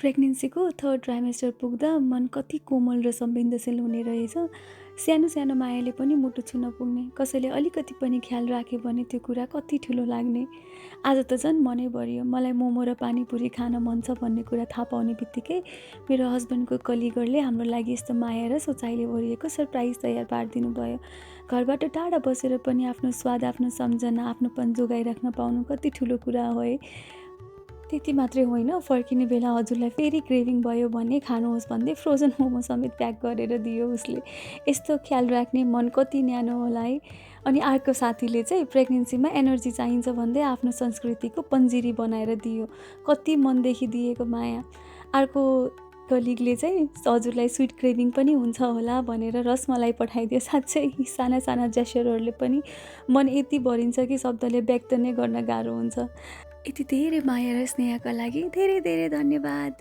प्रेग्नेन्सीको third trimester पुग्दा मन कति कोमल र संवेदनशील हुने रहेछ। सानो सानो मायाले पनि मुटु छुन पुग्ने, कसैले अलिकति पनि ख्याल राख्यो भने त्यो कुरा कति ठुलो लाग्ने। आज त झन् मनै बढ्यो, मलाई मोमो र पानीपुरी खान मन छ भन्ने कुरा थाहा पाउने बित्तिकै मेरो हस्बेन्डको कलिगरले हाम्रो लागि यस्तो माया र सोचाइले भरिएको सरप्राइज तयार पारिदिनु भयो। घरबाट टाढा बसेर पनि आफ्नो स्वाद, आफ्नो सम्झना, आफ्नोपन जोगाइराख्न पाउनु कति ठुलो कुरा हो है। त्यति मात्रै होइन, फर्किने बेला हजुरलाई फेरि क्रेभिङ भयो भने खानुहोस् भन्दै फ्रोजन मोमो समेत प्याक गरेर दियो उसले। यस्तो ख्याल राख्ने मन कति न्यानो होला है। अनि अर्को साथीले चाहिँ प्रेग्नेन्सीमा एनर्जी चाहिन्छ भन्दै आफ्नो संस्कृतिको पन्जिरी बनाएर दियो। कति मनदेखि दिएको माया। अर्को कलिगले चाहिँ हजुरलाई स्विट क्रेभिङ पनि हुन्छ होला भनेर रसमलाई पठाइदियो। साँच्चै साना साना जेस्चरहरूले पनि मन यति भरिन्छ कि शब्दले व्यक्त नै गर्न गाह्रो हुन्छ। यति धेरै माया र स्नेहका लागि धेरै धेरै धन्यवाद।